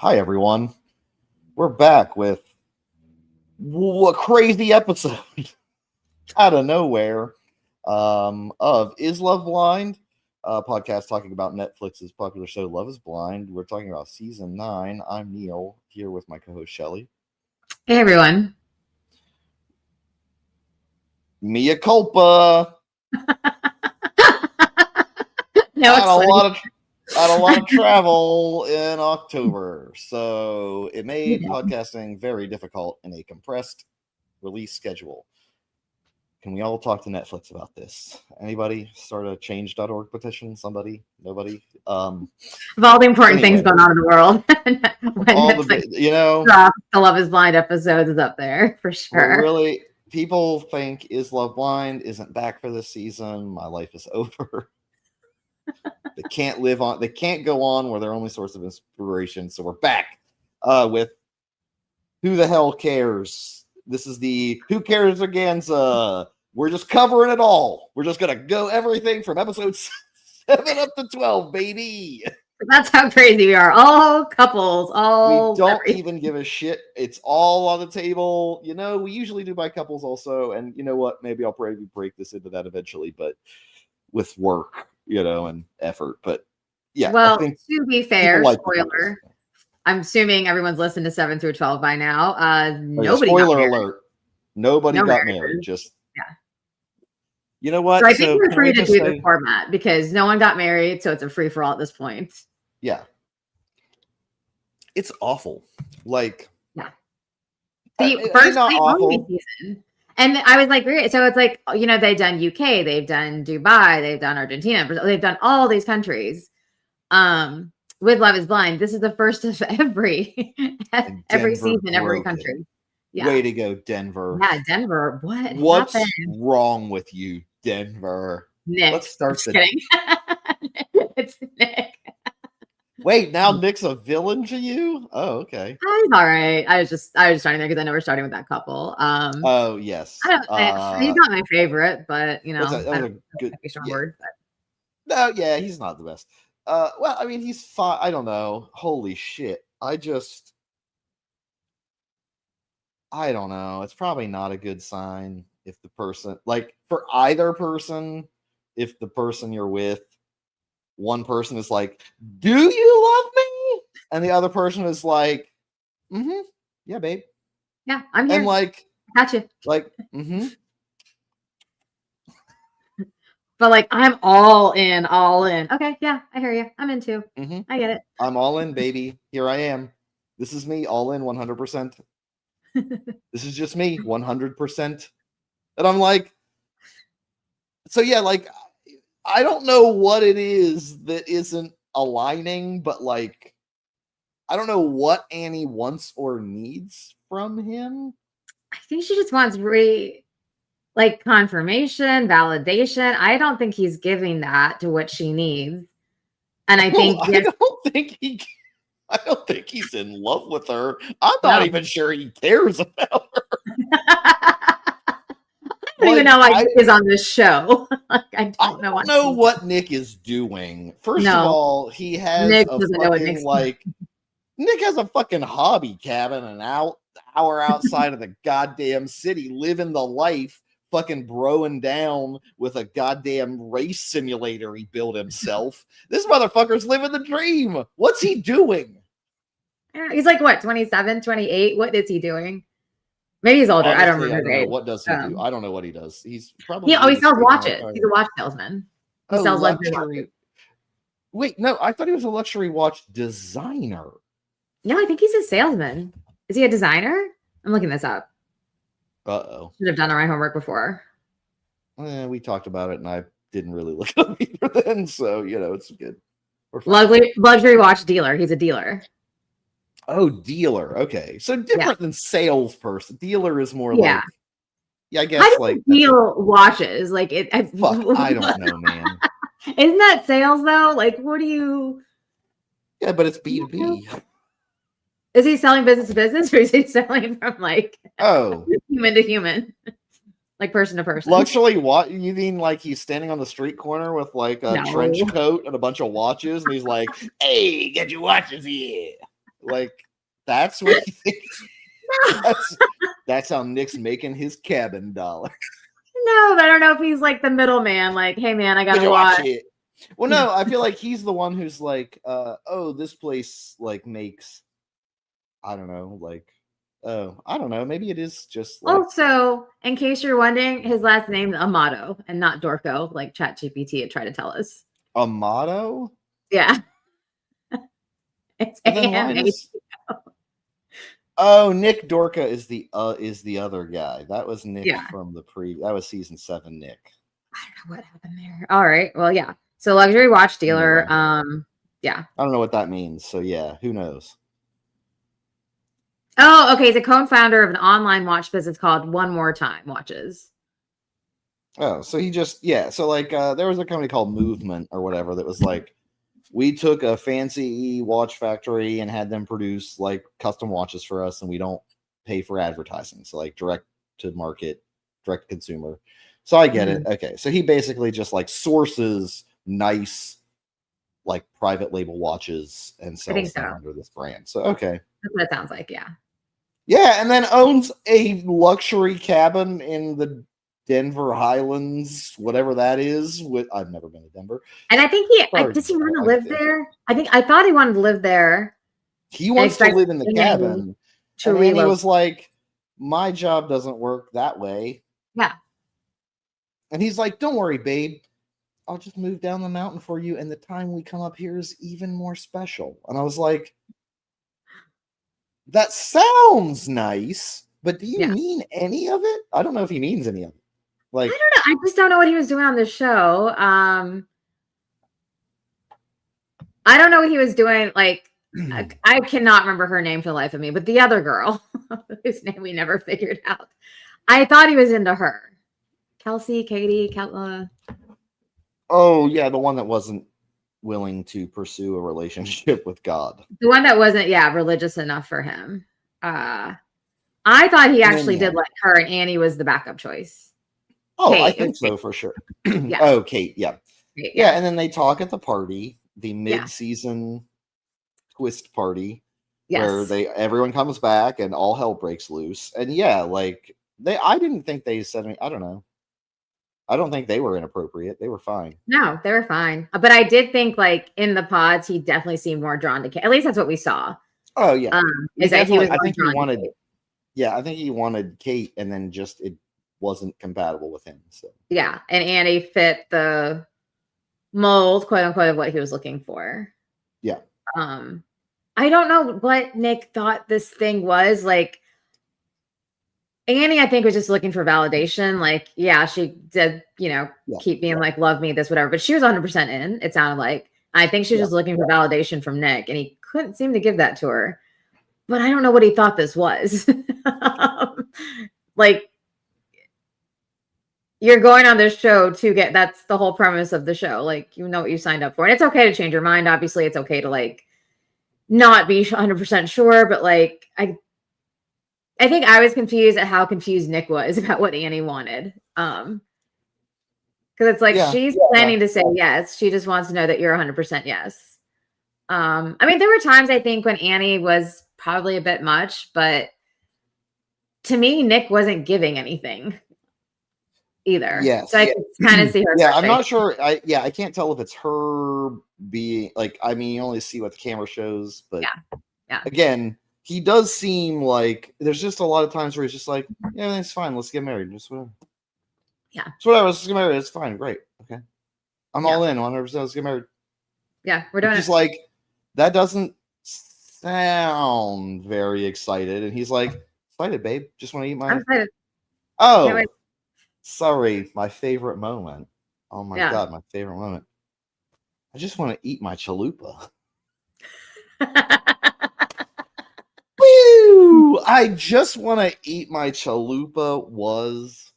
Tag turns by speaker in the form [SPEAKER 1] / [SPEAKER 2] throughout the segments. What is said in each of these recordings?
[SPEAKER 1] Hi, everyone. We're back with a crazy episode out of nowhere of Is Love Blind? A podcast talking about Netflix's popular show Love is Blind. We're talking about season 9. I'm Neil, here with my co-host Shelly.
[SPEAKER 2] Hey, everyone.
[SPEAKER 1] Mea culpa.
[SPEAKER 2] No,
[SPEAKER 1] Had a lot of travel in October, so it made podcasting very difficult in a compressed release schedule. Can we all talk to Netflix about this? Anybody start a change.org petition? Somebody? Nobody?
[SPEAKER 2] Of all the important things going on in the world, the Love is Blind episodes is up there for sure.
[SPEAKER 1] Really, people think Is Love Blind isn't back for this season. My life is over. They can't go on where their only source of inspiration. So we're back with Who the Hell Cares? This is the WhoCaresAganza. We're just covering it all. We're just gonna go everything from episode 7 up to 12, baby.
[SPEAKER 2] That's how crazy we are. All couples, all
[SPEAKER 1] we don't even give a shit. It's all on the table. You know, we usually do by couples also, and you know what? Maybe I'll probably break this into that eventually, but with work, and effort. But yeah.
[SPEAKER 2] Well, to be fair, spoiler. I'm assuming everyone's listened to 7 through 12 by now. Nobody
[SPEAKER 1] spoiler alert. Nobody got married. Just you know what?
[SPEAKER 2] So I think we're free to do the format because no one got married, so it's a free for all at this point.
[SPEAKER 1] Yeah. It's awful. Like,
[SPEAKER 2] yeah. The first season. And I was like, so it's like, they've done UK, they've done Dubai, they've done Argentina, they've done all these countries with Love is Blind. This is the first of every season, every country.
[SPEAKER 1] Yeah. Way to go, Denver.
[SPEAKER 2] Yeah, Denver.
[SPEAKER 1] What's wrong with you, Denver?
[SPEAKER 2] Nick.
[SPEAKER 1] Let's start
[SPEAKER 2] kidding. It's Nick.
[SPEAKER 1] Wait, now Nick's a villain to you? Oh, okay.
[SPEAKER 2] He's all right. I was starting there because I know we're starting with that couple.
[SPEAKER 1] Oh, yes.
[SPEAKER 2] He's not my favorite, but
[SPEAKER 1] that's a good
[SPEAKER 2] strong word. But.
[SPEAKER 1] No, yeah, he's not the best. Well, I mean, he's fine. I don't know. Holy shit. I don't know. It's probably not a good sign if the person, like for either person, if the person you're with, one person is like, "Do you love me?" And the other person is like, "Yeah, babe.
[SPEAKER 2] Yeah, I'm here."
[SPEAKER 1] And like,
[SPEAKER 2] gotcha.
[SPEAKER 1] Like,
[SPEAKER 2] But like, I'm all in. Okay, yeah, I hear you. I'm in too. I get it.
[SPEAKER 1] I'm all in, baby. Here I am. This is me, all in 100%. This is just me, 100%. And I'm like, so yeah, like, I don't know what it is that isn't aligning, but like, I don't know what Annie wants or needs from him.
[SPEAKER 2] I think she just wants confirmation, validation. I don't think he's giving that to what she needs. And I think
[SPEAKER 1] I don't think he's in love with her. I'm not even sure he cares about her.
[SPEAKER 2] I don't even know why Nick is on this show. I don't
[SPEAKER 1] know what Nick is doing. First of all, he has Nick has a fucking hobby cabin an hour outside of the goddamn city, living the life, fucking broing down with a goddamn race simulator he built himself. This motherfucker's living the dream. What's he doing?
[SPEAKER 2] He's like, what, 27, 28? What is he doing? Maybe he's older. Honestly, I don't remember.
[SPEAKER 1] What does he do? I don't know what he does. He's probably
[SPEAKER 2] he sells watches. He's a watch salesman. He sells luxury.
[SPEAKER 1] Wait, no, I thought he was a luxury watch designer.
[SPEAKER 2] No, I think he's a salesman. Is he a designer? I'm looking this up.
[SPEAKER 1] Uh-oh.
[SPEAKER 2] Should have done my homework before.
[SPEAKER 1] We talked about it, and I didn't really look it up either then, so, it's good.
[SPEAKER 2] Luxury watch dealer. He's a dealer.
[SPEAKER 1] Oh, dealer. Okay. So different than salesperson. Dealer is more like, I guess,
[SPEAKER 2] how do you deal watches? Like,
[SPEAKER 1] fuck, I don't know, man.
[SPEAKER 2] Isn't that sales, though? Like, what do you...
[SPEAKER 1] Yeah, but it's B2B.
[SPEAKER 2] Is he selling business to business, or is he selling from, human to human? Like, person to person?
[SPEAKER 1] Luxury what? You mean like he's standing on the street corner with, like, a trench coat and a bunch of watches, and he's like, "Hey, get your watches here." Like, that's what you think. That's how Nick's making his cabin dollar.
[SPEAKER 2] No, but I don't know if he's like the middleman. Like, hey man, I gotta watch
[SPEAKER 1] it. Well, no, I feel like he's the one who's like, oh, this place like makes, I don't know, like, oh, I don't know, maybe it is just like.
[SPEAKER 2] Also, in case you're wondering, his last name is Amato and not Dorco, like ChatGPT had tried to tell us.
[SPEAKER 1] Amato?
[SPEAKER 2] Yeah. It's
[SPEAKER 1] Oh, Nick Dorca is the other guy. That was Nick from the that was season 7 Nick.
[SPEAKER 2] I don't know what happened there. All right. Well, yeah. So luxury watch dealer. Yeah.
[SPEAKER 1] I don't know what that means. So yeah, who knows?
[SPEAKER 2] Oh, okay. He's a co-founder of an online watch business called One More Time Watches.
[SPEAKER 1] Oh, so he just so like there was a company called Movement or whatever that was like, we took a fancy watch factory and had them produce like custom watches for us, and we don't pay for advertising. So like direct to market, direct to consumer. So I get it. Okay. So he basically just like sources nice, like private label watches and sells them under this brand. So, okay.
[SPEAKER 2] That's what it sounds like. Yeah.
[SPEAKER 1] Yeah. And then owns a luxury cabin in the Denver Highlands, whatever that is. I've never been to Denver.
[SPEAKER 2] And I think does he want to live there? I thought he wanted to live there.
[SPEAKER 1] He wants to live in the cabin. And he was like, my job doesn't work that way.
[SPEAKER 2] Yeah.
[SPEAKER 1] And he's like, don't worry, babe. I'll just move down the mountain for you. And the time we come up here is even more special. And I was like, that sounds nice, but do you mean any of it? I don't know if he means any of it. Like,
[SPEAKER 2] I don't know. I just don't know what he was doing on the show. I don't know what he was doing. Like, I cannot remember her name for the life of me, but the other girl, whose name we never figured out. I thought he was into her. Katie.
[SPEAKER 1] Oh, yeah, the one that wasn't willing to pursue a relationship with God.
[SPEAKER 2] The one that wasn't, religious enough for him. I thought he actually did like her, and Annie was the backup choice.
[SPEAKER 1] Oh, Kate, I think so, for sure. Oh, Kate, yeah. And then they talk at the party, the mid-season twist party, where everyone comes back and all hell breaks loose. And like I didn't think they said anything. I don't know. I don't think they were inappropriate. They were fine.
[SPEAKER 2] No, they were fine. But I did think, like, in the pods, he definitely seemed more drawn to Kate. At least that's what we saw.
[SPEAKER 1] Oh, yeah.
[SPEAKER 2] Is that he was
[SPEAKER 1] I think he wanted. Yeah, I think he wanted Kate, and then just it wasn't compatible with him. So
[SPEAKER 2] yeah, and Annie fit the mold, quote unquote, of what he was looking for.
[SPEAKER 1] Yeah.
[SPEAKER 2] I don't know what Nick thought this thing was. Like, Annie, I think, was just looking for validation. Like, she did, keep being like, love me, this, whatever. But she was 100% in, it sounded like. I think she was just looking for validation from Nick, and he couldn't seem to give that to her. But I don't know what he thought this was. Like, you're going on this show to get, that's the whole premise of the show. Like, you know what you signed up for. And it's okay to change your mind. Obviously, it's okay to, like, not be 100% sure. But, like, I think I was confused at how confused Nick was about what Annie wanted. Because it's like, she's planning to say yes. She just wants to know that you're 100% yes. I mean, there were times, I think, when Annie was probably a bit much, but to me, Nick wasn't giving anything either.
[SPEAKER 1] Yes.
[SPEAKER 2] So I could kind of see her.
[SPEAKER 1] Yeah, I'm not sure. I can't tell if it's her being, like, I mean, you only see what the camera shows, but again, he does seem like there's just a lot of times where he's just like, yeah, it's fine. Let's get married. Just whatever.
[SPEAKER 2] Yeah.
[SPEAKER 1] It's whatever. Let's get married. It's fine. Great. Okay. I'm all in 100%. Let's get married.
[SPEAKER 2] Yeah. We're doing it.
[SPEAKER 1] He's like, that doesn't sound very excited. And he's like, excited, babe. Just want to eat my.
[SPEAKER 2] I'm excited.
[SPEAKER 1] Oh, sorry. My favorite moment. Oh my God. My favorite moment. I just want to eat my chalupa. Woo! I just want to eat my chalupa was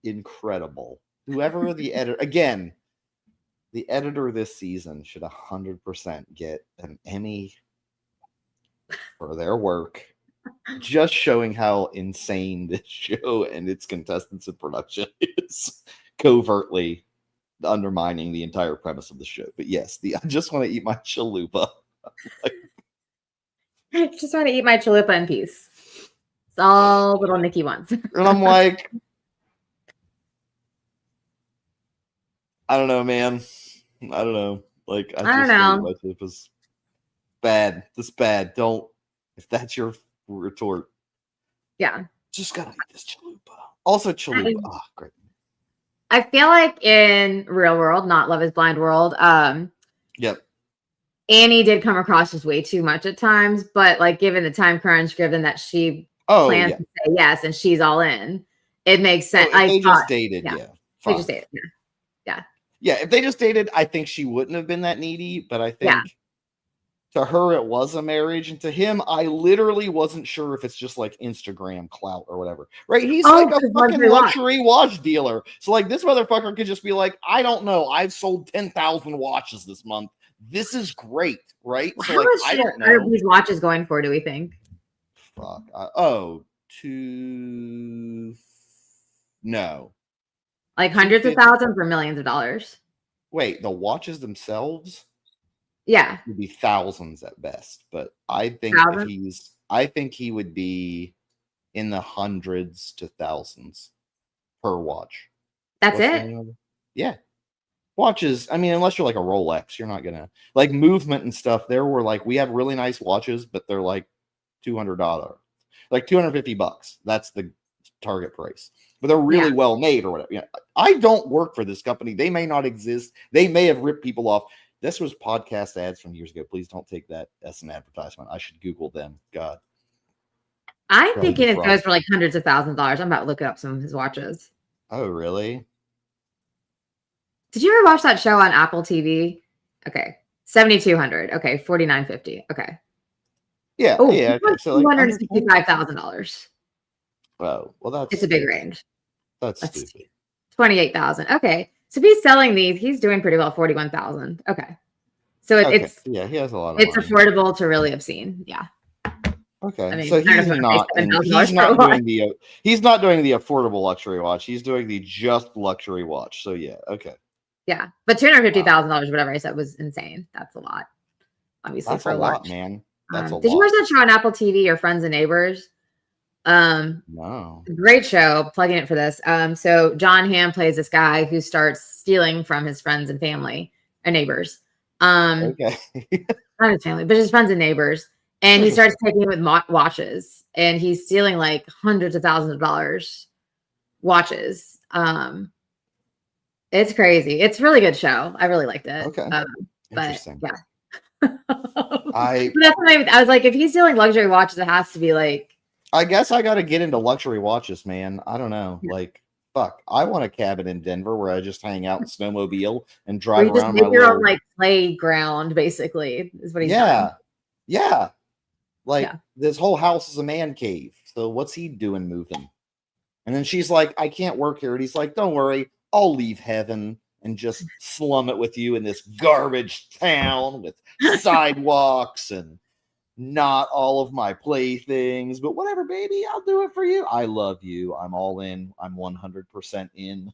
[SPEAKER 1] incredible. Whoever the editor, again, the editor this season should 100% get an Emmy for their work. Just showing how insane this show and its contestants and production is, covertly undermining the entire premise of the show. But yes, I just want to eat my chalupa.
[SPEAKER 2] I just want to eat my chalupa in peace. It's all little Nikki wants.
[SPEAKER 1] And I'm like, I don't know, man. I don't know. Like, I
[SPEAKER 2] don't
[SPEAKER 1] just
[SPEAKER 2] know.
[SPEAKER 1] think my chalupa's bad. This bad. Don't. If that's your retort.
[SPEAKER 2] Yeah.
[SPEAKER 1] Just gotta eat this chalupa. Also, chalupa. Oh, great.
[SPEAKER 2] I feel like in real world, not Love is Blind world,
[SPEAKER 1] Yep.
[SPEAKER 2] Annie did come across as way too much at times, but like given the time crunch, given that she plans to say yes and she's all in, it makes sense.
[SPEAKER 1] If they just dated, yeah.
[SPEAKER 2] They just dated, yeah.
[SPEAKER 1] Yeah, if they just dated, I think she wouldn't have been that needy, but I think to her it was a marriage, and to him, I literally wasn't sure if it's just like Instagram clout or whatever. Right? He's like a fucking luxury watch dealer. So like this motherfucker could just be like, I don't know, I've sold 10,000 watches this month. This is great, right?
[SPEAKER 2] So like, I don't know. How are these watches going for, do we think?
[SPEAKER 1] Fuck. No.
[SPEAKER 2] Like hundreds of thousands or millions of dollars?
[SPEAKER 1] Wait, the watches themselves?
[SPEAKER 2] Yeah.
[SPEAKER 1] Would be thousands at best. But I think I think he would be in the hundreds to thousands per watch.
[SPEAKER 2] That's it?
[SPEAKER 1] Yeah. Watches, I mean, unless you're like a Rolex, you're not gonna like movement and stuff. There were like, we have really nice watches, but they're like $200, like $250. That's the target price, but they're really well made or whatever. Yeah, I don't work for this company. They may not exist. They may have ripped people off. This was podcast ads from years ago. Please don't take that as an advertisement. I should Google them. God,
[SPEAKER 2] I'm thinking it goes for like hundreds of thousands of dollars. I'm about to look up some of his watches.
[SPEAKER 1] Oh, really?
[SPEAKER 2] Did you ever watch that show on Apple TV? Okay. 7,200. Okay. 4,950. Okay.
[SPEAKER 1] Yeah.
[SPEAKER 2] Oh,
[SPEAKER 1] yeah. Okay.
[SPEAKER 2] So $265,000.
[SPEAKER 1] Oh, well,
[SPEAKER 2] it's a big range.
[SPEAKER 1] That's stupid.
[SPEAKER 2] 28,000. Okay. So if he's selling these, he's doing pretty well. 41,000. Okay. So it's
[SPEAKER 1] he has a lot of
[SPEAKER 2] it's
[SPEAKER 1] money.
[SPEAKER 2] affordable to really obscene. Yeah.
[SPEAKER 1] Okay. I mean, so he's not doing the affordable luxury watch. He's doing the just luxury watch. So yeah. Okay.
[SPEAKER 2] Yeah. But $250,000, whatever I said, was insane. That's a lot. Obviously,
[SPEAKER 1] that's
[SPEAKER 2] for
[SPEAKER 1] a lot,
[SPEAKER 2] watch.
[SPEAKER 1] man. That's a lot.
[SPEAKER 2] Did you watch that show on Apple TV, Your Friends and Neighbors?
[SPEAKER 1] No.
[SPEAKER 2] Great show. Plugging it for this. So John Hamm plays this guy who starts stealing from his friends and family and neighbors.
[SPEAKER 1] Okay.
[SPEAKER 2] Not his family, but his friends and neighbors. And he starts taking it with watches, and he's stealing like hundreds of thousands of dollars watches. It's crazy. It's a really good show. I really liked it.
[SPEAKER 1] Okay.
[SPEAKER 2] Interesting. But yeah.
[SPEAKER 1] I
[SPEAKER 2] was like, if he's stealing luxury watches, it has to be like.
[SPEAKER 1] I guess I got to get into luxury watches, man. I don't know. Like, fuck. I want a cabin in Denver where I just hang out in snowmobile and drive around.
[SPEAKER 2] Make your own like playground, basically, is what he's doing.
[SPEAKER 1] Yeah. Like this whole house is a man cave. So what's he doing moving? And then she's like, I can't work here. And he's like, don't worry, I'll leave heaven and just slum it with you in this garbage town with sidewalks and not all of my playthings, but whatever, baby, I'll do it for you. I love you. I'm all in. I'm 100% in.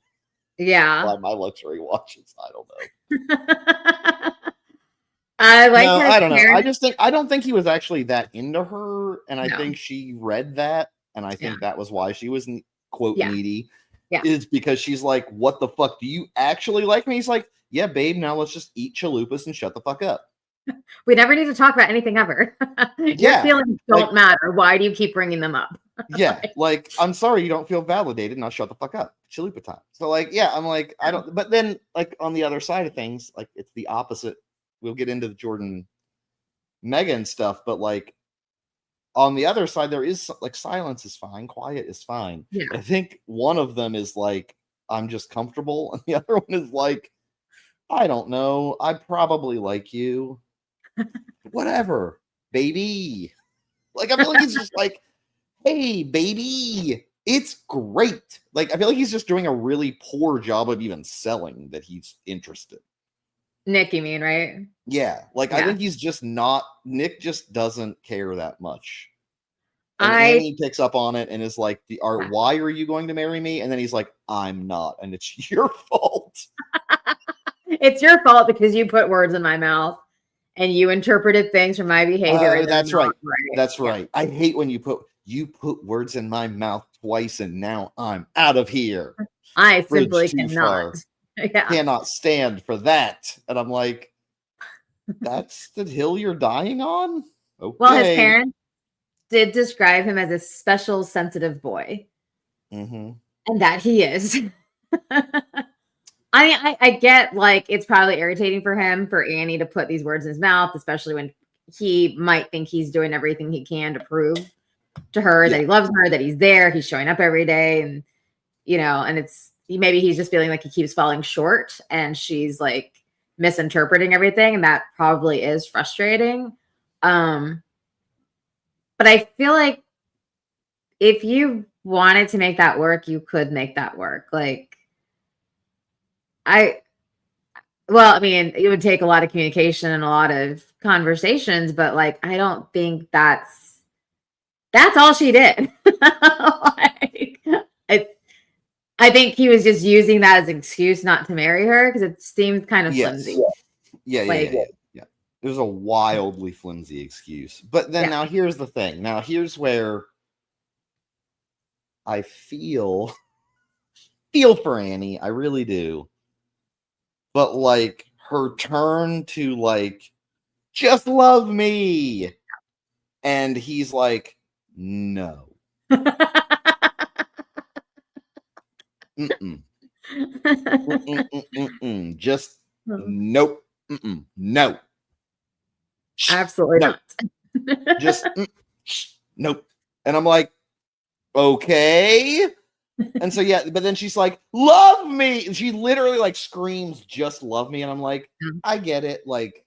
[SPEAKER 2] Yeah.
[SPEAKER 1] Buy my luxury watches. I don't know.
[SPEAKER 2] I
[SPEAKER 1] don't know. I don't think he was actually that into her, and I think she read that, and I think that was why she was quote needy.
[SPEAKER 2] Yeah.
[SPEAKER 1] Is because she's like, what the fuck? Do you actually like me? He's like, yeah, babe, now let's just eat chalupas and shut the fuck up.
[SPEAKER 2] We never need to talk about anything ever. Your feelings don't matter. Why do you keep bringing them up?
[SPEAKER 1] Like, I'm sorry you don't feel validated. Now shut the fuck up. Chalupa time. So like, I'm like, I don't. But then like on the other side of things, like it's the opposite. We'll get into the Jordan Megan stuff, but like on the other side, there is like silence is fine, quiet is fine.
[SPEAKER 2] Yeah.
[SPEAKER 1] I think one of them is like, I'm just comfortable, and the other one is like, I don't know, I probably like you. Whatever, baby. Like I feel like he's just like, hey, baby, it's great. Like I feel like he's just doing a really poor job of even selling that he's interested.
[SPEAKER 2] Nick, you mean, right?
[SPEAKER 1] Yeah. Like I think he's just not. Nick just doesn't care that much. And Annie picks up on it and is like, why are you going to marry me? And then he's like, I'm not, and it's your fault.
[SPEAKER 2] It's your fault because you put words in my mouth. and you interpreted things from my behavior. And
[SPEAKER 1] that's right. That's
[SPEAKER 2] yeah.
[SPEAKER 1] right. I hate when you put words in my mouth twice, and now I'm out of here.
[SPEAKER 2] I simply cannot.
[SPEAKER 1] Yeah. Cannot stand for that. And I'm like, that's the hill you're dying on? Okay.
[SPEAKER 2] Well, his parents did describe him as a special, sensitive boy.
[SPEAKER 1] Mm-hmm.
[SPEAKER 2] And that he is. I get, like, it's probably irritating for him, for Annie to put these words in his mouth, especially when he might think he's doing everything he can to prove to her that he loves her, that he's there, he's showing up every day. And, you know, and maybe he's just feeling like he keeps falling short and she's like misinterpreting everything. And that probably is frustrating. But I feel like if you wanted to make that work, you could make that work. Like, I mean, it would take a lot of communication and a lot of conversations, but like, I don't think that's all she did. Like, I think he was just using that as an excuse not to marry her because it seemed kind of flimsy.
[SPEAKER 1] Yeah. It was a wildly flimsy excuse. But then now here's the thing. Now here's where I feel for Annie. I really do. But like her turn to like, just love me. And he's like, no. Just nope. No.
[SPEAKER 2] Absolutely not.
[SPEAKER 1] Just nope. And I'm like, okay. And so but then she's like, love me. And she literally like screams, just love me. And I'm like, I get it. Like,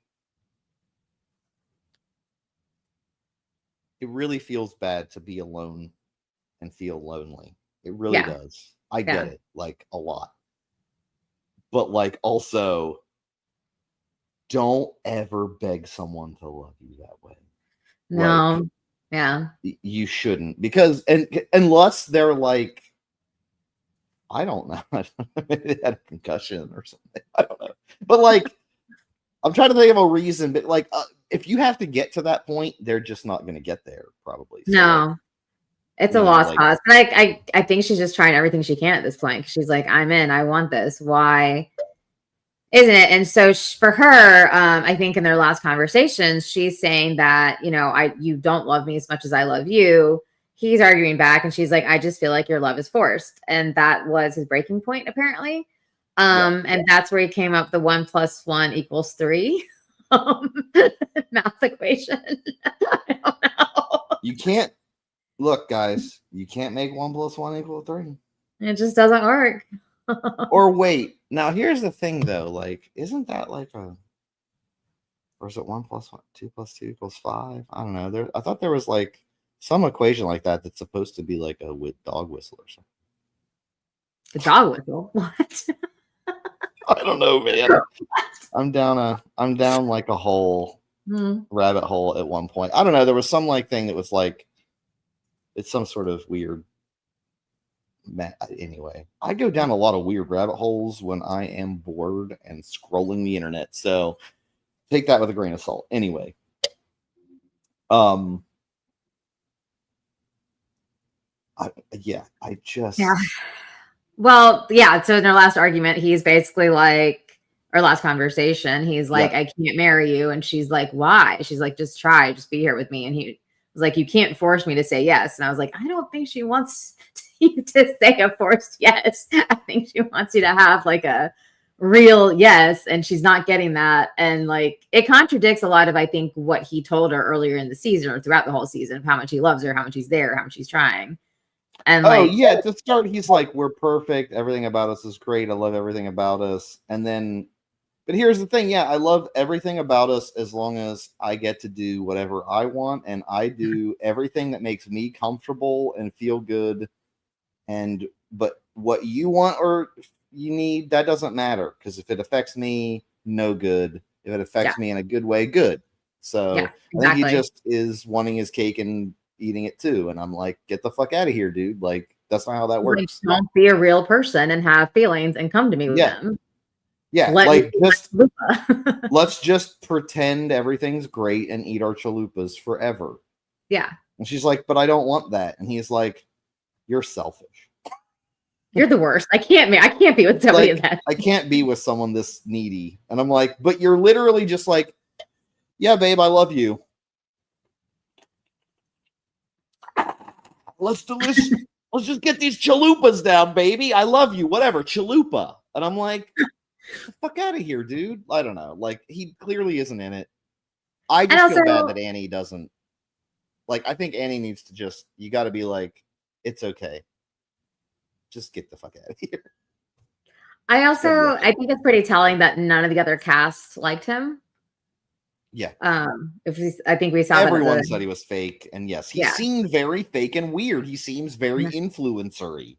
[SPEAKER 1] it really feels bad to be alone and feel lonely. It really does. I get it, like, a lot. But like, also, don't ever beg someone to love you that way.
[SPEAKER 2] No.
[SPEAKER 1] Like, you shouldn't, because unless they're like, I don't know, they had a concussion or something. I don't know. But like, I'm trying to think of a reason, but like, if you have to get to that point, they're just not going to get there, probably. So,
[SPEAKER 2] no.
[SPEAKER 1] Like,
[SPEAKER 2] it's a lost cause. But I think she's just trying everything she can at this point. She's like, I'm in. I want this. Why isn't it? And so for her, I think in their last conversations, she's saying that, you know, you don't love me as much as I love you. He's arguing back, and she's like, I just feel like your love is forced. And that was his breaking point, apparently. And that's where he came up the 1 + 1 = 3 math equation. I don't know.
[SPEAKER 1] You can't. Look, guys, you can't make 1 + 1 = 3.
[SPEAKER 2] It just doesn't work.
[SPEAKER 1] Or wait, now here's the thing, though. Like, isn't that like or is it 1 + 1, 2 + 2 = 5? I don't know. I thought there was like some equation like that that's supposed to be like a dog whistle or something.
[SPEAKER 2] The dog whistle? What?
[SPEAKER 1] I don't know, man. I'm down like a whole rabbit hole at one point. I don't know. There was some like thing that was like, it's some sort of weird. Anyway, I go down a lot of weird rabbit holes when I am bored and scrolling the internet. So take that with a grain of salt. Anyway, I just.
[SPEAKER 2] Well, so in their last argument, he's basically like, or last conversation, he's like, I can't marry you. And she's like, why? She's like, just try, just be here with me. And he was like, you can't force me to say yes. And I was like, I don't think she wants you to say a forced yes. I think she wants you to have like a real yes. And she's not getting that. And like, it contradicts a lot of, I think, what he told her earlier in the season or throughout the whole season of how much he loves her, how much he's there, how much he's trying. And
[SPEAKER 1] to start, he's like, we're perfect. Everything about us is great. I love everything about us. And then, but here's the thing. Yeah, I love everything about us as long as I get to do whatever I want. And I do everything that makes me comfortable and feel good. But what you want or you need, that doesn't matter. Because if it affects me, no good. If it affects me in a good way, good. So I think he just is wanting his cake and eating it too. And I'm like, get the fuck out of here, dude. Like, that's not how that works.
[SPEAKER 2] Like, don't be a real person and have feelings and come to me with them.
[SPEAKER 1] Yeah, like let's just pretend everything's great and eat our chalupas forever.
[SPEAKER 2] Yeah.
[SPEAKER 1] And she's like, but I don't want that. And he's like, you're selfish.
[SPEAKER 2] You're the worst. I can't be with somebody
[SPEAKER 1] like,
[SPEAKER 2] that.
[SPEAKER 1] I can't be with someone this needy. And I'm like, but you're literally just like, yeah, babe, I love you. Let's just get these chalupas down, baby. I love you. Whatever, chalupa. And I'm like, get the fuck out of here, dude. I don't know. Like, he clearly isn't in it. I just feel bad that Annie doesn't. Like, I think Annie needs to just, you got to be like, it's okay. Just get the fuck out of here.
[SPEAKER 2] I think it's pretty telling that none of the other cast liked him.
[SPEAKER 1] Yeah.
[SPEAKER 2] I think we saw
[SPEAKER 1] everyone said he was fake, and yes, he seemed very fake and weird. He seems very influencery.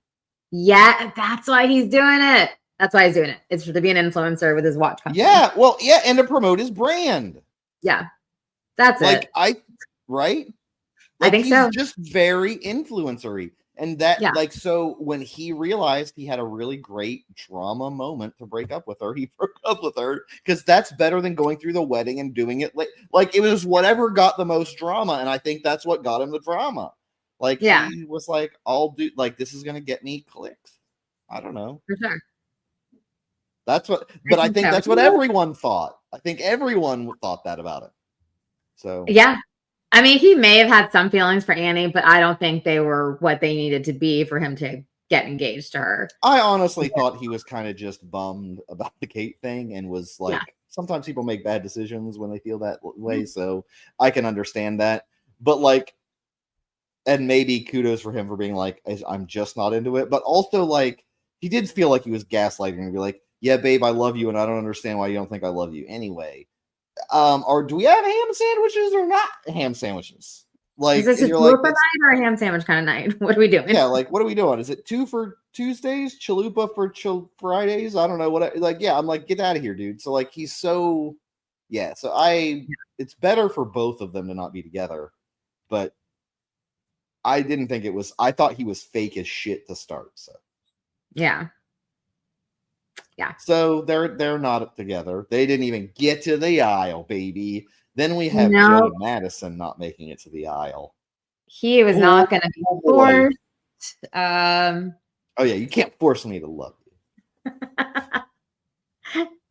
[SPEAKER 2] Yeah, that's why he's doing it. It's to be an influencer with his watch company.
[SPEAKER 1] Yeah, well, yeah, and to promote his brand.
[SPEAKER 2] Yeah, that's
[SPEAKER 1] like
[SPEAKER 2] it.
[SPEAKER 1] Right?
[SPEAKER 2] Like, I think so.
[SPEAKER 1] He's just very influencery. And that, like, so when he realized he had a really great drama moment to break up with her, he broke up with her because that's better than going through the wedding and doing it like it was whatever got the most drama. And I think that's what got him the drama. Like, he was like, I'll do, like, this is going to get me clicks. I don't know.
[SPEAKER 2] For sure.
[SPEAKER 1] That's what, but I think that's what everyone thought. I think everyone thought that about it. So,
[SPEAKER 2] yeah. I mean, he may have had some feelings for Annie, but I don't think they were what they needed to be for him to get engaged to her.
[SPEAKER 1] I honestly thought he was kind of just bummed about the Kate thing and was like, sometimes people make bad decisions when they feel that way. So I can understand that. But like, and maybe kudos for him for being like, I'm just not into it. But also, like, he did feel like he was gaslighting and be like, yeah, babe, I love you. And I don't understand why you don't think I love you anyway. Or do we have ham sandwiches or not ham sandwiches? Like,
[SPEAKER 2] is this a chalupa night or a ham sandwich kind of night? What are we doing?
[SPEAKER 1] Yeah, like, what are we doing? Is it 2 for Tuesdays, chalupa for Fridays? I don't know what. I'm like, get out of here, dude. So like, he's so, So it's better for both of them to not be together, but I didn't think it was. I thought he was fake as shit to start. So
[SPEAKER 2] yeah.
[SPEAKER 1] So they're not together. They didn't even get to the aisle, baby. Then we have Joe Madison not making it to the aisle.
[SPEAKER 2] He was not going to be forced.
[SPEAKER 1] Oh yeah, you can't force me to love
[SPEAKER 2] you.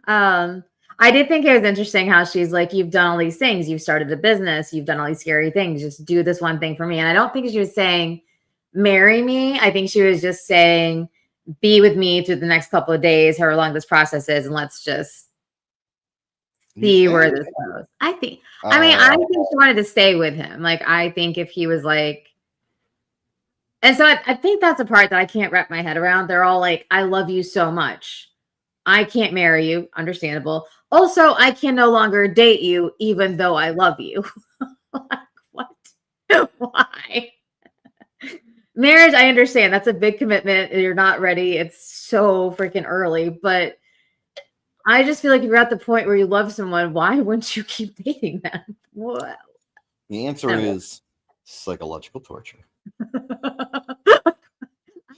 [SPEAKER 2] I did think it was interesting how she's like, you've done all these things. You've started a business. You've done all these scary things. Just do this one thing for me. And I don't think she was saying, marry me. I think she was just saying, be with me through the next couple of days, however long this process is, and let's just see where this goes. I think she wanted to stay with him. Like, I think if he was like, and so I think that's a part that I can't wrap my head around. They're all like, I love you so much. I can't marry you. Understandable. Also, I can no longer date you, even though I love you. Like, what? Why? Marriage, I understand. That's a big commitment. You're not ready. It's so freaking early. But I just feel like if you're at the point where you love someone, why wouldn't you keep dating them? What?
[SPEAKER 1] The answer is psychological torture.
[SPEAKER 2] I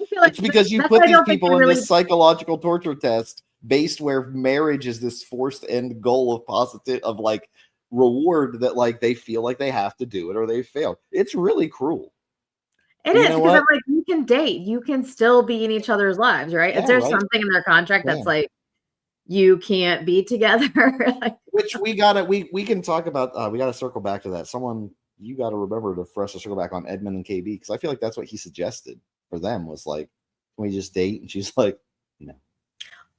[SPEAKER 2] feel like
[SPEAKER 1] it's because you put these people in this psychological torture test based where marriage is this forced end goal of positive, of like reward that like they feel like they have to do it or they fail. It's really cruel.
[SPEAKER 2] It is, because I'm like, you can date, you can still be in each other's lives, right? If there's something in their contract that's like, you can't be together.
[SPEAKER 1] Which we can talk about. We got to circle back to that. You got to remember for us to circle back on Edmund and KB, because I feel like that's what he suggested for them was like, can we just date? And she's like, no.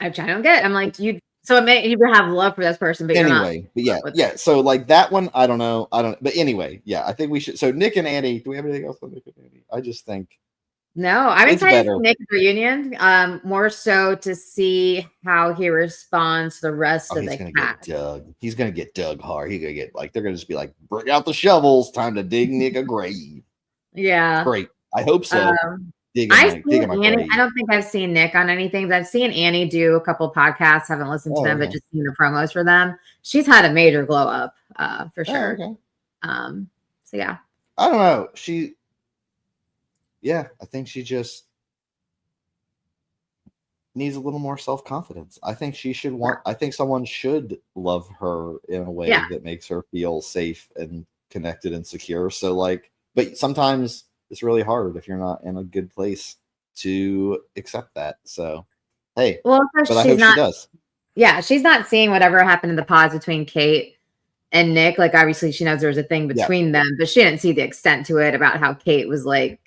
[SPEAKER 2] I don't get it. I'm like, you have love for this person, but
[SPEAKER 1] anyway,
[SPEAKER 2] you're not.
[SPEAKER 1] But so like that one, I don't know. But anyway, I think we should. So Nick and Annie, do we have anything else on Nick and Annie? I just think.
[SPEAKER 2] No, I'm excited for Nick's reunion. More so to see how he responds to the rest of the cast.
[SPEAKER 1] He's gonna get dug hard. He's gonna get like, they're gonna just be like, bring out the shovels, time to dig Nick a grave.
[SPEAKER 2] Yeah.
[SPEAKER 1] Great. I hope so.
[SPEAKER 2] I don't think I've seen Nick on anything, but I've seen Annie do a couple podcasts. Haven't listened to them, but just seen the promos for them. She's had a major glow up, for sure.
[SPEAKER 1] Okay.
[SPEAKER 2] So yeah.
[SPEAKER 1] I don't know. I think she just needs a little more self-confidence. I think she should I think someone should love her in a way that makes her feel safe and connected and secure. So like, but sometimes it's really hard if you're not in a good place to accept that. So, hey,
[SPEAKER 2] well,
[SPEAKER 1] but I hope she does.
[SPEAKER 2] Yeah, she's not seeing whatever happened in the pause between Kate and Nick. Like, obviously, she knows there was a thing between them, but she didn't see the extent to it about how Kate was like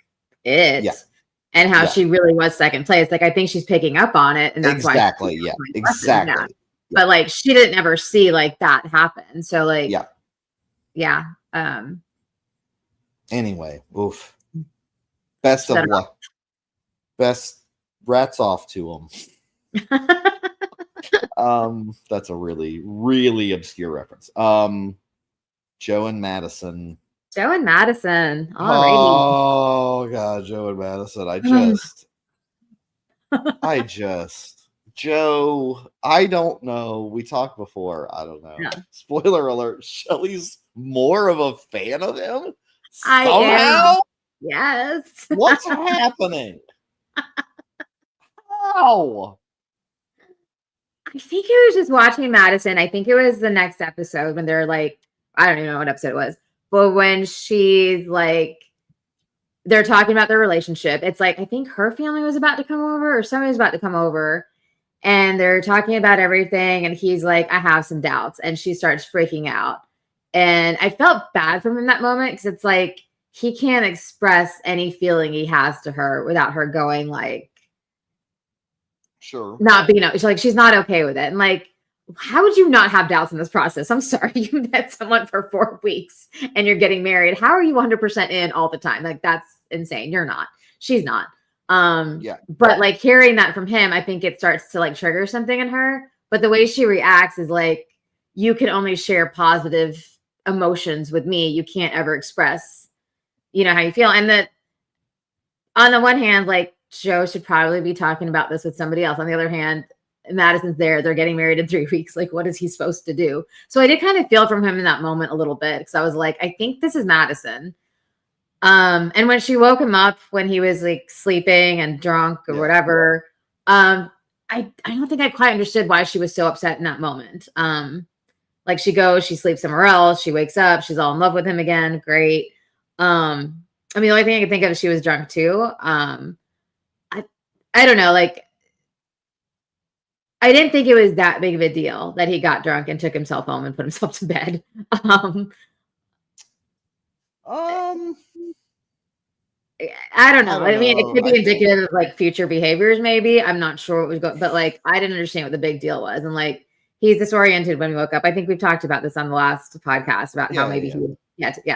[SPEAKER 2] and how she really was second place. Like, I think she's picking up on it, and that's why.
[SPEAKER 1] Exactly.
[SPEAKER 2] But like, she didn't ever see like that happen. So like,
[SPEAKER 1] Anyway, oof. Best of luck. Best rats off to them. That's a really, really obscure reference. Joe and Madison.
[SPEAKER 2] Alrighty.
[SPEAKER 1] Oh god, Joe and Madison. Joe, I don't know. We talked before. I don't know.
[SPEAKER 2] Yeah.
[SPEAKER 1] Spoiler alert, Shelly's more of a fan of him.
[SPEAKER 2] I am. Yes.
[SPEAKER 1] What's happening? How?
[SPEAKER 2] I think it was just watching Madison. I think it was the next episode when they're like, I don't even know what episode it was, but when she's like, they're talking about their relationship. It's like, I think her family was about to come over or somebody was about to come over, and they're talking about everything. And he's like, I have some doubts. And she starts freaking out. And I felt bad for him in that moment because it's like, he can't express any feeling he has to her without her going like,
[SPEAKER 1] sure,
[SPEAKER 2] not being she's not okay with it. And like, how would you not have doubts in this process? I'm sorry, you met someone for 4 weeks and you're getting married. How are you 100% in all the time? Like, that's insane. You're not. She's not. But like, hearing that from him, I think it starts to like trigger something in her. But the way she reacts is like, you can only share positive emotions with me. You can't ever express, how you feel. And that on the one hand, like, Joe should probably be talking about this with somebody else. On the other hand, Madison's there. They're getting married in 3 weeks. Like, what is he supposed to do? So I did kind of feel from him in that moment a little bit because I was like, I think this is Madison. And when she woke him up when he was like sleeping and drunk or whatever, I don't think I quite understood why she was so upset in that moment. Like, she sleeps somewhere else. She wakes up. She's all in love with him again. Great. I mean, the only thing I can think of is she was drunk too. I don't know. Like, I didn't think it was that big of a deal that he got drunk and took himself home and put himself to bed. I don't know. I mean, it could be indicative of like future behaviors, maybe. I'm not sure what was going, but like, I didn't understand what the big deal was. And like, he's disoriented when we woke up. I think we've talked about this on the last podcast about how maybe he would.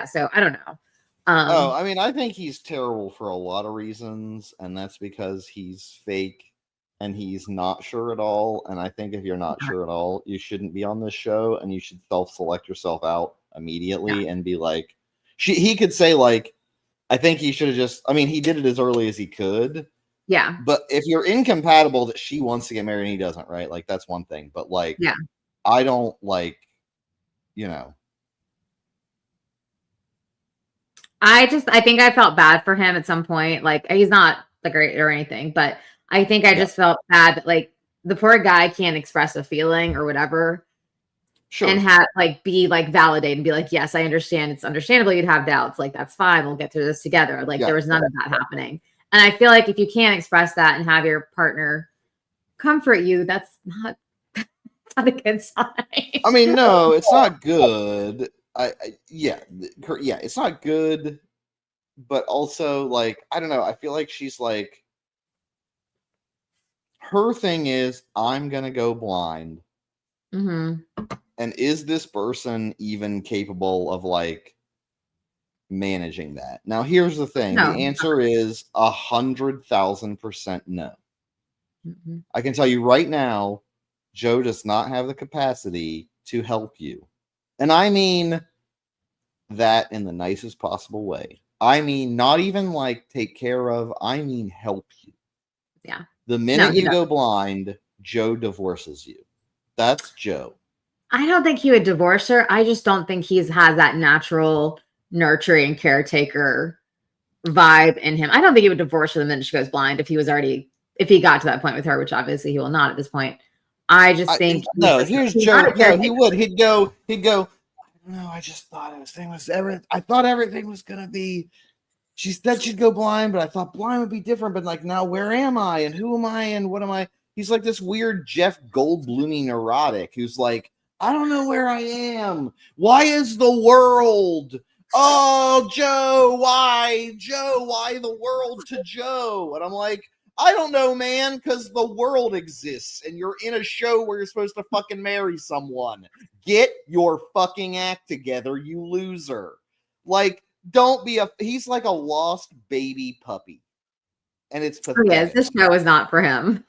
[SPEAKER 2] So I don't know.
[SPEAKER 1] I mean, I think he's terrible for a lot of reasons, and that's because he's fake and he's not sure at all. And I think if you're not sure at all, you shouldn't be on this show, and you should self-select yourself out immediately and be like, he could say like, I think he should have he did it as early as he could.
[SPEAKER 2] Yeah.
[SPEAKER 1] But if you're incompatible that she wants to get married and he doesn't, right? Like, that's one thing. But like, I don't like,
[SPEAKER 2] I think I felt bad for him at some point. Like, he's not the great or anything, but I think I just felt bad that like the poor guy can't express a feeling or whatever. Sure. And have like be like validate and be like, yes, I understand. It's understandable you'd have doubts. Like, that's fine. We'll get through this together. Like, there was none of that happening. And I feel like if you can't express that and have your partner comfort you, that's not a good sign.
[SPEAKER 1] I mean, no, it's not good. It's not good, but also like, I don't know. I feel like she's like, her thing is, I'm gonna go blind, and is this person even capable of like managing that? Now, here's the thing: the answer is 100,000% no. I can tell you right now, Joe does not have the capacity to help you. And I mean that in the nicest possible way. I mean, not even like take care of, I mean help you.
[SPEAKER 2] Yeah.
[SPEAKER 1] The minute you go blind, Joe divorces you. That's Joe.
[SPEAKER 2] I don't think he would divorce her. I just don't think he has that natural nurturing caretaker vibe in him. I don't think he would divorce her the minute she goes blind if he was already if he got to that point with her, which obviously he will not at this point. I just think
[SPEAKER 1] here's Joe. No, he would. He'd go. No, I just thought I thought everything was gonna be. She said she'd go blind, but I thought blind would be different. But like now, where am I? And who am I? And what am I? He's like this weird Jeff Goldbluming neurotic who's like, I don't know where I am. Why is the world? Oh, Joe, why? Joe, why the world to Joe? And I'm like, I don't know, man, because the world exists and you're in a show where you're supposed to fucking marry someone. Get your fucking act together, you loser. Like, don't be he's like a lost baby puppy. And it's pathetic.
[SPEAKER 2] Yes, this show is not for him.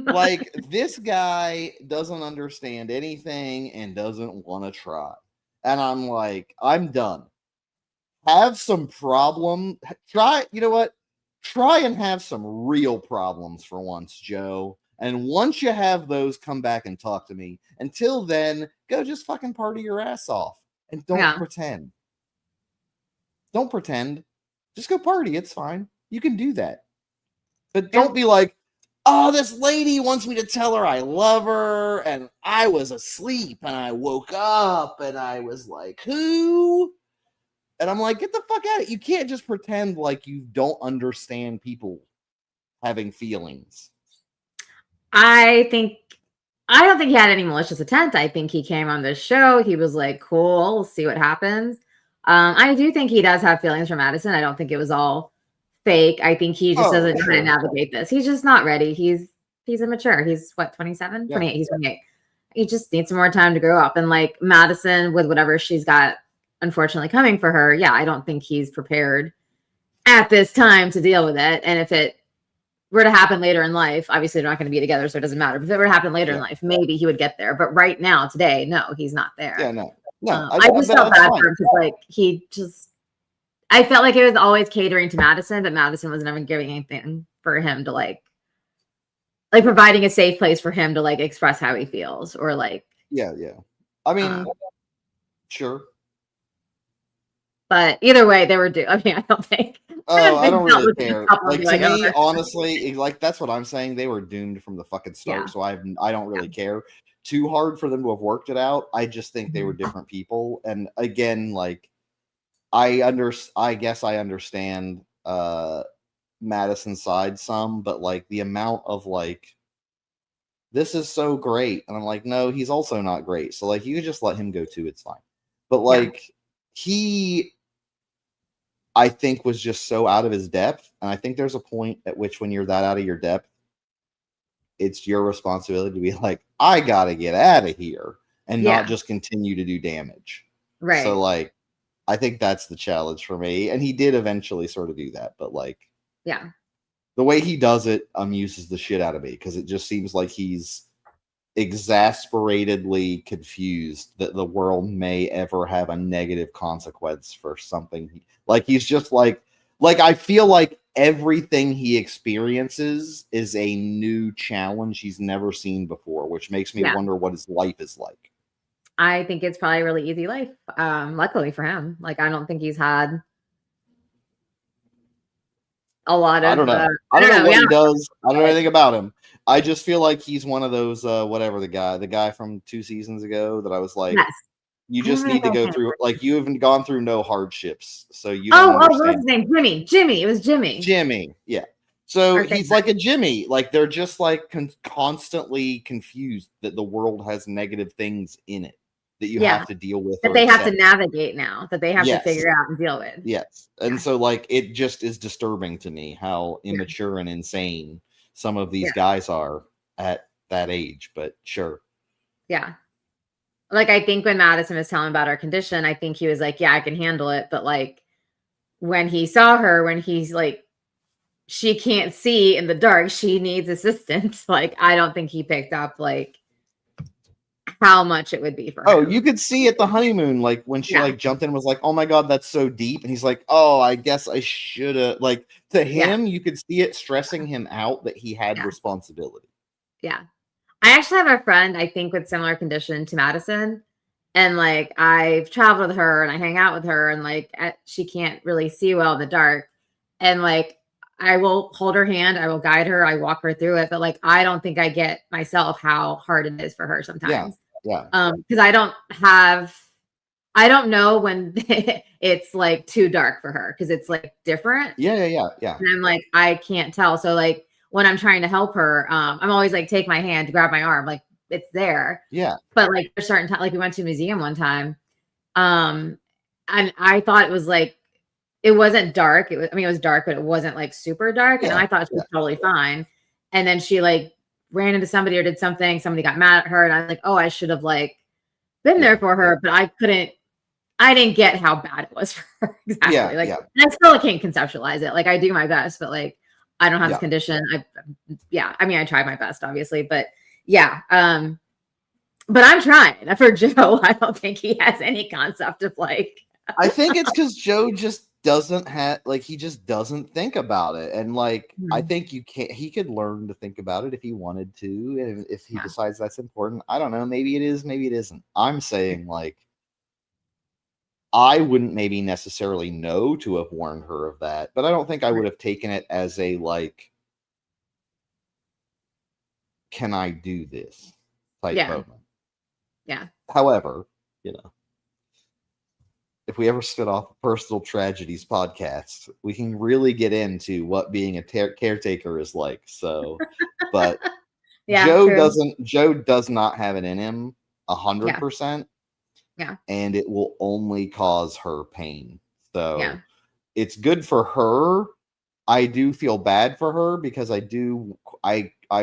[SPEAKER 1] Like, this guy doesn't understand anything and doesn't want to try. And I'm like, I'm done. Have some problem. Try, you know what? Try and have some real problems for once, Joe. And once you have those, come back and talk to me. Until then, go just fucking party your ass off. And don't pretend. Don't pretend. Just go party. It's fine. You can do that. But don't be like, oh, this lady wants me to tell her I love her. And I was asleep and I woke up and I was like, who? And I'm like, get the fuck out of it. You can't just pretend like you don't understand people having feelings.
[SPEAKER 2] I don't think he had any malicious intent. I think he came on this show. He was like, cool, we'll see what happens. I do think he does have feelings for Madison. I don't think it was all fake. I think he just doesn't know how to navigate this. He's just not ready. He's immature. He's what, 27? Yeah. 28. He's 28. He just needs some more time to grow up. And like Madison, with whatever she's got unfortunately coming for her, I don't think he's prepared at this time to deal with it. And if it were to happen later in life, obviously they're not going to be together, so it doesn't matter. But if it were to happen later in life, maybe he would get there. But right now, today, no, he's not there.
[SPEAKER 1] Yeah, no.
[SPEAKER 2] I just felt bad for him because I felt like it was always catering to Madison, but Madison wasn't even giving anything for him to like providing a safe place for him to like express how he feels or like.
[SPEAKER 1] Yeah. I mean, sure.
[SPEAKER 2] But either way, they were due. I mean, I don't think.
[SPEAKER 1] Oh, I don't really care. Like to me, honestly, like that's what I'm saying. They were doomed from the fucking start. So I don't really care too hard for them to have worked it out. I just think they were different people. And again, like I guess I understand Madison's side some, but like the amount of like this is so great, and I'm like, no, he's also not great. So like you could just let him go too. It's fine. But like he, I think, was just so out of his depth. And I think there's a point at which when you're that out of your depth, it's your responsibility to be like, I got to get out of here and not just continue to do damage.
[SPEAKER 2] Right.
[SPEAKER 1] So like, I think that's the challenge for me. And he did eventually sort of do that. But like, the way he does it amuses the shit out of me because it just seems like he's exasperatedly confused that the world may ever have a negative consequence for something. Like he's just like I feel like everything he experiences is a new challenge he's never seen before, which makes me wonder what his life is like.
[SPEAKER 2] I think it's probably a really easy life. Luckily for him, like I don't think he's had a lot of.
[SPEAKER 1] I don't know. I don't know what he does. I don't know anything about him. I just feel like he's one of those, whatever the guy from 2 seasons ago that I was like, you just need to go through, like you haven't gone through no hardships. So you don't understand.
[SPEAKER 2] What's his name? Jimmy. It was Jimmy.
[SPEAKER 1] Yeah. So he's like a Jimmy. Like they're just like constantly confused that the world has negative things in it that you have to deal with.
[SPEAKER 2] That they have to navigate now, that they have to figure out and deal with.
[SPEAKER 1] Yes. And so like, it just is disturbing to me how immature and insane some of these guys are at that age, but sure.
[SPEAKER 2] Yeah. Like, I think when Madison was telling about her condition, I think he was like, I can handle it. But like, when he saw her, when he's like, she can't see in the dark, she needs assistance. Like, I don't think he picked up like how much it would be for him.
[SPEAKER 1] Oh, you could see at the honeymoon, like when she like jumped in and was like, oh my God, that's so deep. And he's like, oh, I guess I should have. Like to him, you could see it stressing him out that he had responsibility.
[SPEAKER 2] Yeah. I actually have a friend, I think, with similar condition to Madison. And like, I've traveled with her and I hang out with her and like, she can't really see well in the dark. And like, I will hold her hand, I will guide her, I walk her through it, but like I don't think I get myself how hard it is for her sometimes.
[SPEAKER 1] Yeah.
[SPEAKER 2] Because I don't know when it's like too dark for her because it's like different.
[SPEAKER 1] Yeah.
[SPEAKER 2] And I'm like, I can't tell. So like when I'm trying to help her, I'm always like, take my hand, grab my arm, like it's there.
[SPEAKER 1] Yeah.
[SPEAKER 2] But like a certain time, like we went to a museum one time, and I thought it was like, it wasn't dark. It was dark, but it wasn't like super dark. And I thought she was totally fine. And then she like ran into somebody or did something. Somebody got mad at her. And I was like, oh, I should have like been there for her, but I didn't get how bad it was for her. Exactly. And I still can't conceptualize it. Like I do my best, but like, I don't have this condition. I mean, I tried my best obviously, but but I'm trying. For Joe, I don't think he has any concept of like,
[SPEAKER 1] I think it's because Joe just doesn't have he just doesn't think about it, and like I think he could learn to think about it if he wanted to, and if he decides that's important. I don't know, maybe it is, maybe it isn't. I'm saying like I wouldn't maybe necessarily know to have warned her of that, but I don't think I would have taken it as a like, can I do this type moment. However, if we ever spit off a personal tragedies podcast, we can really get into what being a caretaker is like. So, but Joe does not have it in him 100%.
[SPEAKER 2] Yeah.
[SPEAKER 1] And it will only cause her pain. So it's good for her. I do feel bad for her because I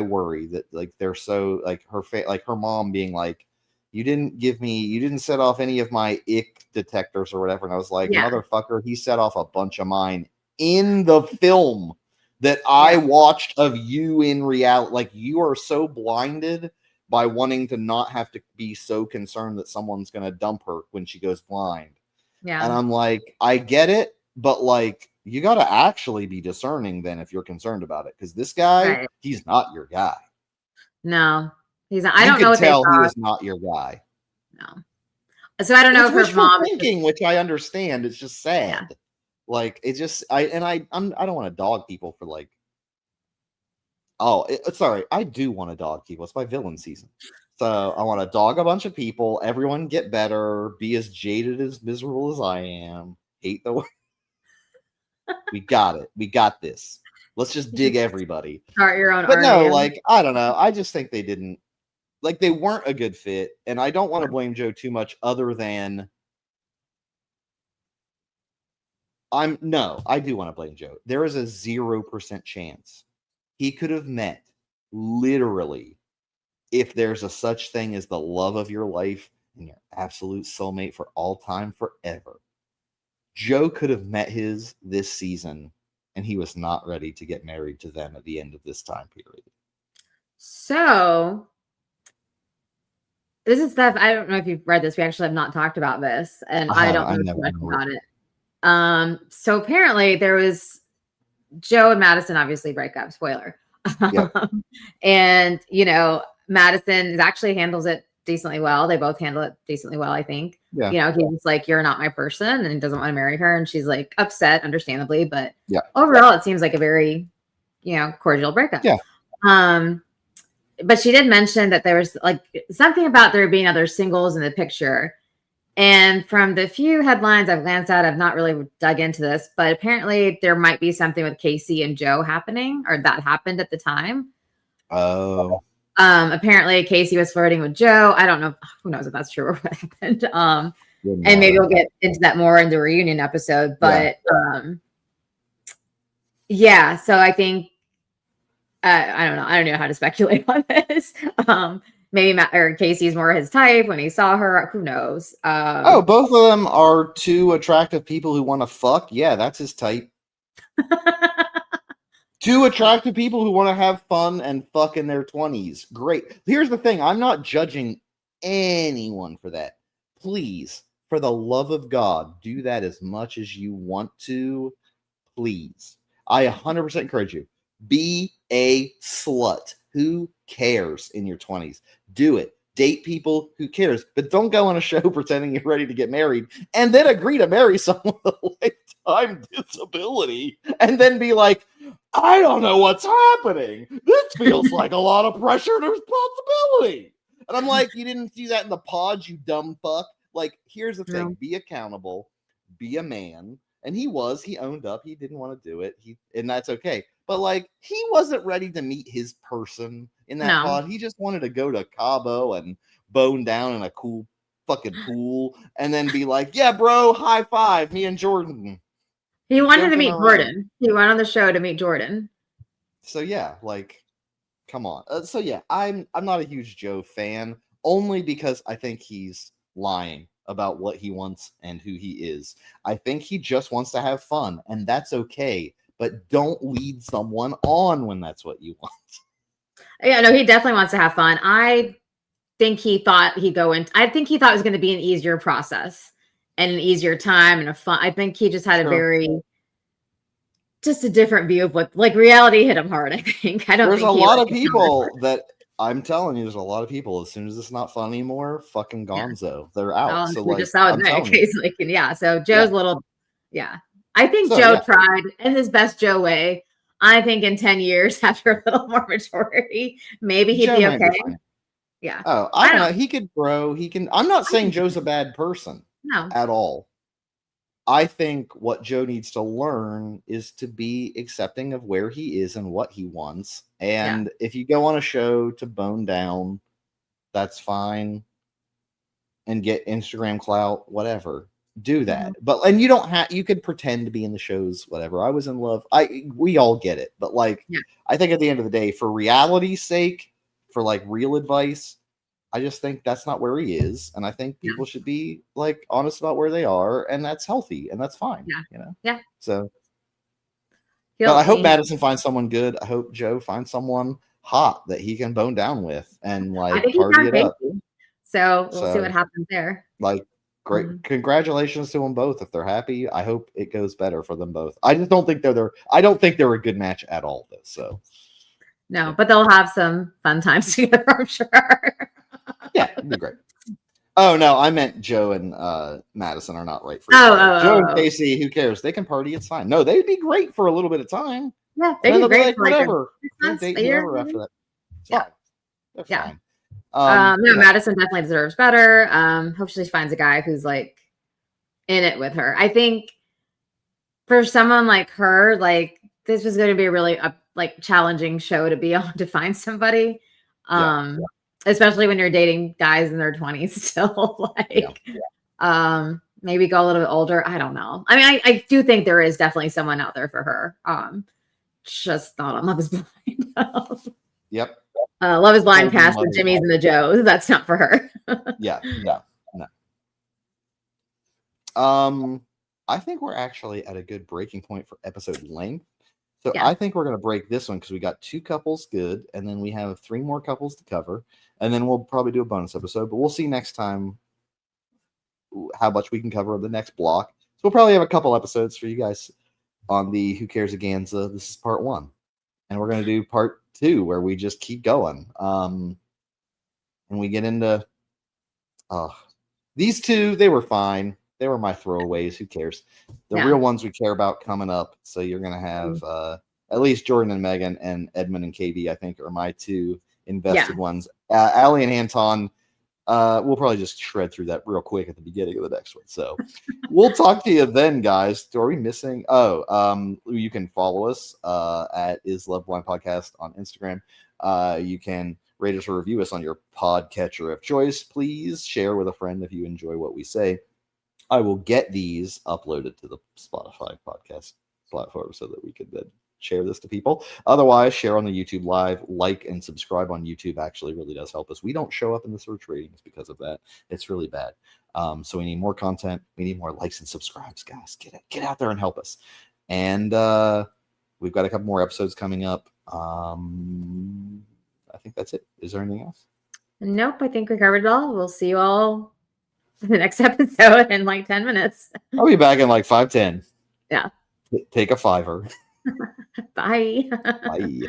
[SPEAKER 1] worry that like they're so like her mom being like, you didn't set off any of my ick detectors or whatever. And I was like, motherfucker, he set off a bunch of mine in the film that I watched of you in reality. Like you are so blinded by wanting to not have to be so concerned that someone's going to dump her when she goes blind. Yeah. And I'm like, I get it, but like, you got to actually be discerning then if you're concerned about it. Because this guy, he's not your guy.
[SPEAKER 2] No. He's not. I don't know what they thought.
[SPEAKER 1] He was not your guy.
[SPEAKER 2] No. So I don't know if her mom
[SPEAKER 1] thinking, which I understand. It's just sad. Yeah. Like it just I don't want to dog people for like. Oh, sorry. I do want to dog people. It's my villain season. So I want to dog a bunch of people. Everyone get better. Be as jaded, as miserable as I am. Hate the way. We got it. We got this. Let's just dig everybody.
[SPEAKER 2] Start your own.
[SPEAKER 1] But no, like I don't know. I just think they didn't. Like they weren't a good fit, and I don't want to blame Joe too much other than I do want to blame Joe. There is a 0% chance he could have met literally if there's a such thing as the love of your life and your absolute soulmate for all time forever. Joe could have met his this season and he was not ready to get married to them at the end of this time period.
[SPEAKER 2] So this is stuff I don't know if you've read this. We actually have not talked about this, and I don't know much about it. So apparently there was Joe and Madison obviously break up. Spoiler. Yep. And Madison actually handles it decently well. They both handle it decently well, I think. Yeah. He's like, you're not my person, and doesn't want to marry her, and she's like upset, understandably, but overall it seems like a very, cordial breakup. Yeah. But she did mention that there was like something about there being other singles in the picture. And from the few headlines I've glanced at, I've not really dug into this, but apparently there might be something with Casey and Joe happening, or that happened at the time.
[SPEAKER 1] Oh.
[SPEAKER 2] Apparently Casey was flirting with Joe. I don't know. Who knows if that's true or what happened. And maybe we'll get into that more in the reunion episode. But so I think, I don't know. I don't know how to speculate on this. Maybe Casey's more his type when he saw her. Who knows?
[SPEAKER 1] Both of them are two attractive people who want to fuck. Yeah, that's his type. Two attractive people who want to have fun and fuck in their 20s. Great. Here's the thing. I'm not judging anyone for that. Please, for the love of God, do that as much as you want to. Please. I 100% encourage you. Be a slut. Who cares in your 20s? Do it. Date people. Who cares? But don't go on a show pretending you're ready to get married and then agree to marry someone with a lifetime disability and then be like, I don't know what's happening. This feels like a lot of pressure and responsibility. And I'm like, you didn't see that in the pod, you dumb fuck. Like, here's the thing: be accountable, be a man. And he owned up. He didn't want to do it. And that's okay. But like, he wasn't ready to meet his person in that pod. He just wanted to go to Cabo and bone down in a cool fucking pool and then be like, yeah, bro, high five, me and Jordan.
[SPEAKER 2] He wanted to meet Jordan. He went on the show to meet Jordan.
[SPEAKER 1] So yeah, like, come on. So yeah, I'm not a huge Joe fan, only because I think he's lying about what he wants and who he is. I think he just wants to have fun, and that's okay. But don't lead someone on when that's what you want.
[SPEAKER 2] Yeah, no, he definitely wants to have fun. I think he thought it was going to be an easier process and an easier time and a fun. I think he just had just a different view of what, like, reality hit him hard. I think.
[SPEAKER 1] There's a lot of people that I'm telling you, there's a lot of people. As soon as it's not fun anymore, fucking gonzo, they're out. So like,
[SPEAKER 2] just saw it yeah. So Joe's I think Joe tried in his best Joe way. I think in 10 years, after a little more maturity, maybe he'd be okay. Yeah.
[SPEAKER 1] Oh, I don't know. He could grow. I'm not saying Joe's a bad person.
[SPEAKER 2] No.
[SPEAKER 1] At all. I think what Joe needs to learn is to be accepting of where he is and what he wants. And if you go on a show to bone down, that's fine. And get Instagram clout, whatever. Do that. But you don't have, you could pretend to be in the shows, whatever. I was in love. We all get it. But like, I think at the end of the day, for reality's sake, for like real advice, I just think that's not where he is. And I think people should be like honest about where they are, and that's healthy and that's fine. You know?
[SPEAKER 2] Yeah.
[SPEAKER 1] So but I hope Madison finds someone good. I hope Joe finds someone hot that he can bone down with and like party it up.
[SPEAKER 2] So we'll see what happens there.
[SPEAKER 1] Like, great. Congratulations to them both. If they're happy, I hope it goes better for them both. I just don't think I don't think they're a good match at all, though. So
[SPEAKER 2] no, but they'll have some fun times together, I'm sure.
[SPEAKER 1] Yeah, it'd be great. Oh no, I meant Joe and Madison are not right for Joe and Casey. Who cares? They can party. It's fine. No, they'd be great for a little bit of time.
[SPEAKER 2] Yeah, they'd be great.
[SPEAKER 1] Like, whatever. Date whatever after that. It's fine. They're fine.
[SPEAKER 2] No, Madison definitely deserves better. Hope she finds a guy who's like in it with her. I think for someone like her, like this was going to be a really like challenging show to be on to find somebody. Especially when you're dating guys in their 20s still. Maybe go a little bit older. I don't know. I mean, I do think there is definitely someone out there for her. Just not on Love is Blind.
[SPEAKER 1] Yep.
[SPEAKER 2] Love is Blind past the Jimmys and the Joes. That's not for her.
[SPEAKER 1] No. I think we're actually at a good breaking point for episode length. So I think we're going to break this one because we got 2 couples good, and then we have 3 more couples to cover, and then we'll probably do a bonus episode, but we'll see next time how much we can cover of the next block. So we'll probably have a couple episodes for you guys on the Who Cares Aganza. This is part 1, and we're going to do part 2 where we just keep going. And we get into these 2, they were fine. They were my throwaways. Who cares? The real ones we care about coming up. So you're going to have at least Jordan and Megan and Edmund and Katie, I think, are my 2 invested ones. Allie and Anton, we'll probably just shred through that real quick at the beginning of the next one. So we'll talk to you then, guys. Are we missing? You can follow us at Is Love Blind Podcast on Instagram. You can rate us or review us on your podcatcher of choice. Please share with a friend if you enjoy what we say. I will get these uploaded to the Spotify podcast platform so that we can then share this to people. Otherwise, share on the YouTube live, like and subscribe on YouTube actually really does help us. We don't show up in the search ratings because of that. It's really bad. So we need more content. We need more likes and subscribes, guys. Get out there and help us. And we've got a couple more episodes coming up. I think that's it. Is there anything else?
[SPEAKER 2] Nope. I think we covered it all. We'll see you all the next episode in like 10 minutes.
[SPEAKER 1] I'll be back in like 5-10.
[SPEAKER 2] Yeah.
[SPEAKER 1] Take a $5.
[SPEAKER 2] Bye.
[SPEAKER 1] Bye.